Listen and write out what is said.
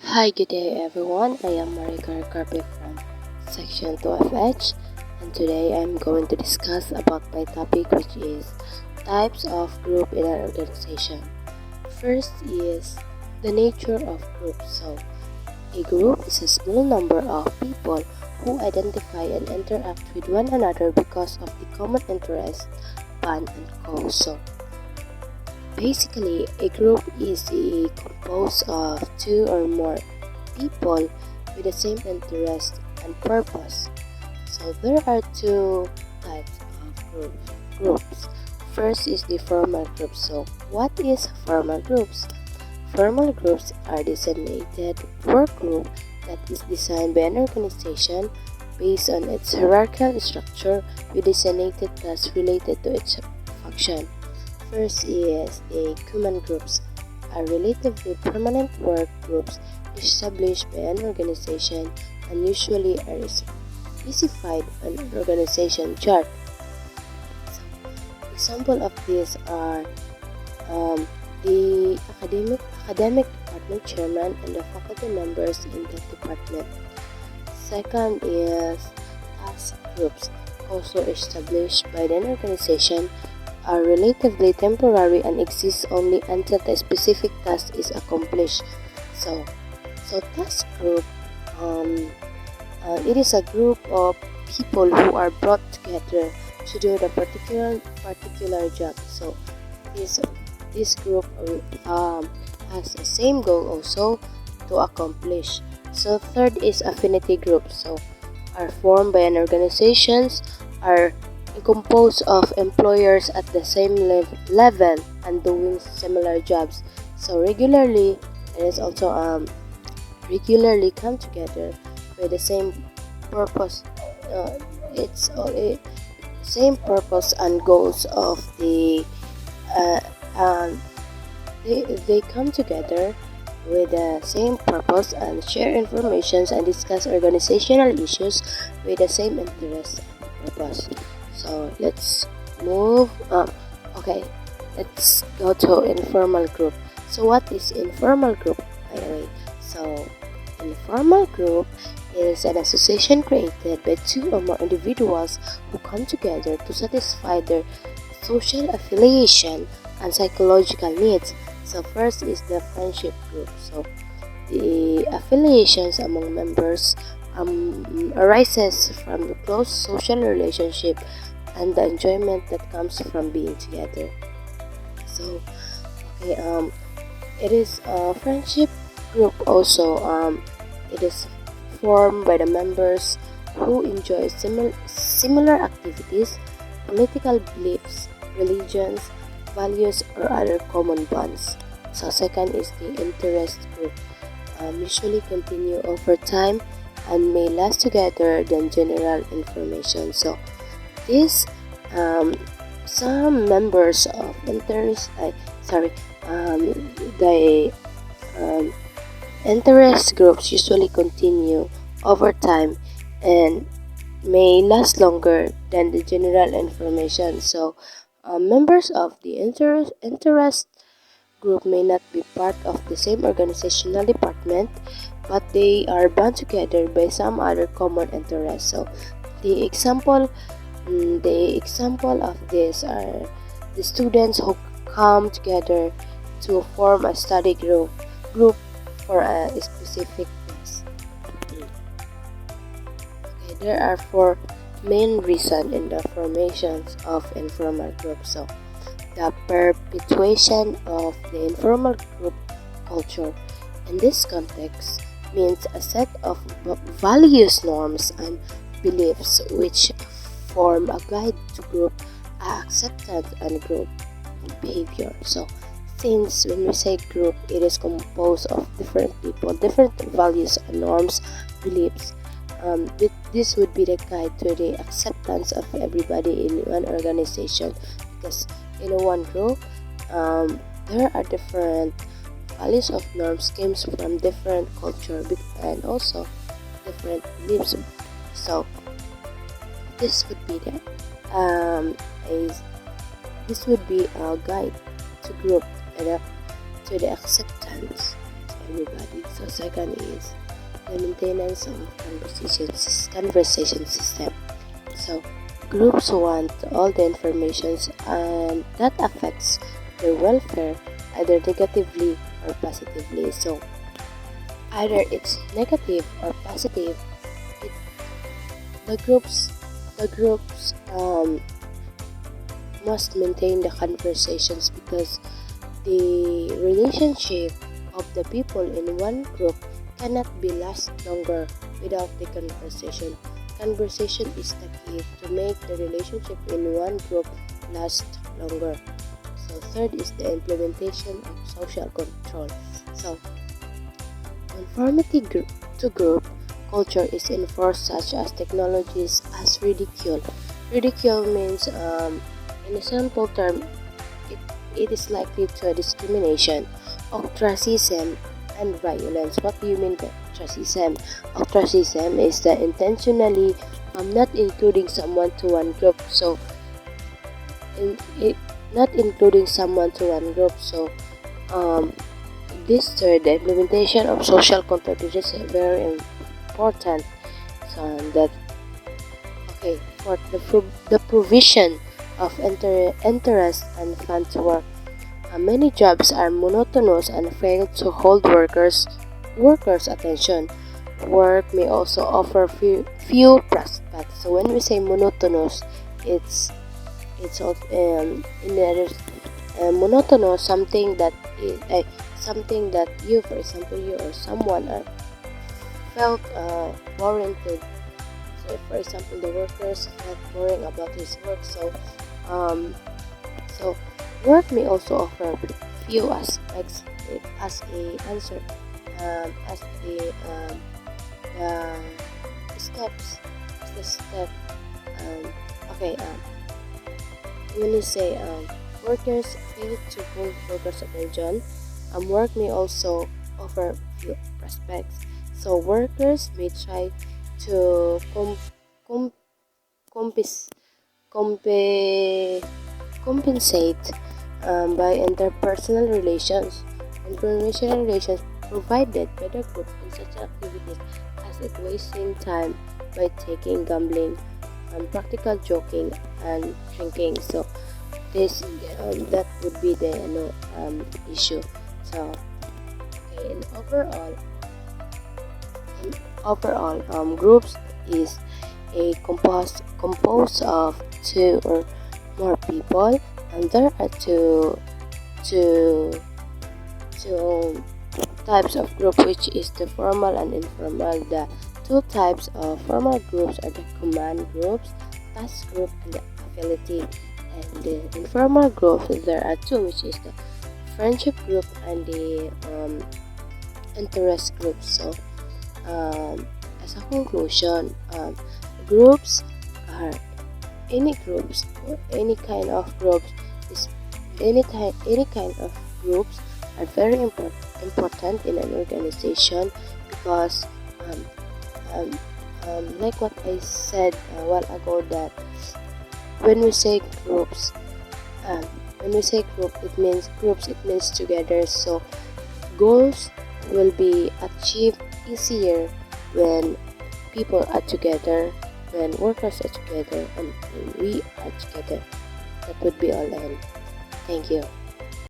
Hi, good day everyone. I am Marika Carpe from Section 2FH, and today I'm going to discuss about my topic, which is types of group in an organization. First is the nature of groups. So, a group is a small number of people who identify and interact with one another because of the common interest, bond, and cause. So, basically, a group is composed of two or more people with the same interest and purpose. So there are two types of groups. First is the formal groups. So what is formal groups? Formal groups are designated work group that is designed by an organization based on its hierarchical structure with designated tasks related to its function. First is the common groups, are relatively permanent work groups established by an organization and usually are specified on an organization chart. Example of these are the academic department chairman and the faculty members in that department. Second is task groups, also established by an organization, are relatively temporary and exist only until the specific task is accomplished. So task group, it is a group of people who are brought together to do the particular job. So this group has the same goal also to accomplish. So third is affinity groups. So are formed by an organizations, are composed of employers at the same level and doing similar jobs. So regularly, it is also regularly come together with the same purpose. It's same purpose and goals of the. Uh, um, they come together with the same purpose and share information and discuss organizational issues with the same interest and purpose. So let's move. Okay, let's go to informal group. So what is informal group, by the way? So informal group is an association created by two or more individuals who come together to satisfy their social affiliation and psychological needs. So first is the friendship group. So the affiliations among members arises from the close social relationship and the enjoyment that comes from being together. So okay, it is a friendship group also. It is formed by the members who enjoy similar activities, political beliefs, religions, values, or other common bonds. So second is the interest group. Usually continue over time and may last together than general information. So this some members of the interest groups usually continue over time and may last longer than the general information. So members of the interest group may not be part of the same organizational department, but they are bound together by some other common interest. So the example of this are the students who come together to form a study group for a specific class. Okay, there are four main reasons in the formations of informal groups. So the perpetuation of the informal group culture in this context means a set of values, norms, and beliefs which form a guide to group acceptance and group behavior. So since when we say group, it is composed of different people, different values and norms, beliefs. This would be the guide to the acceptance of everybody in one organization, because in one group there are different values of norms comes from different culture and also different beliefs. So this would be a guide to group and to the acceptance of everybody. So second is the maintenance of conversation system. So groups want all the informations and that affects their welfare either negatively or positively. So either it's negative or positive, it, the groups must maintain the conversations because the relationship of the people in one group cannot be last longer without the conversation. Conversation is the key to make the relationship in one group last longer. So third is the implementation of social control. So conformity to group culture is enforced such as technologies as ridicule. Ridicule means in a simple term it is likely to discrimination, ostracism, and violence. What do you mean by ostracism? Ostracism is the intentionally not including someone to one group. So, not including someone to one group. So, this third, the implementation of social control is very important. So that okay for the provision of interest and fun to work. Many jobs are monotonous and fail to hold workers' attention. Work may also offer few prospects. So when we say monotonous, it's in other monotonous something that you, for example, you or someone are felt boring to. So for example, the workers felt boring about his work. Um, so work may also offer few aspects as a answer, as the steps, as the step. Um, okay, when you say workers fail to hold workers' attention, work may also offer few prospects. So workers may try to com- compis- compe- compensate by interpersonal relations. Interpersonal relations provided by the group in such activities as it wasting time by taking gambling, practical joking, and drinking. So this that would be the issue. So okay, and overall, groups is a composed of two or more people, and there are two types of group, which is the formal and informal. The two types of formal groups are the command groups, task group, and the affiliative. And the informal groups, there are two, which is the friendship group and the interest group. So as a conclusion, groups are groups or any kind of groups is any kind of groups are very important in an organization because um, like what I said a while ago, that when we say groups, um, it means together. So goals will be achieved easier when people are together, when workers are together, and when we are together. That would be all then. Thank you.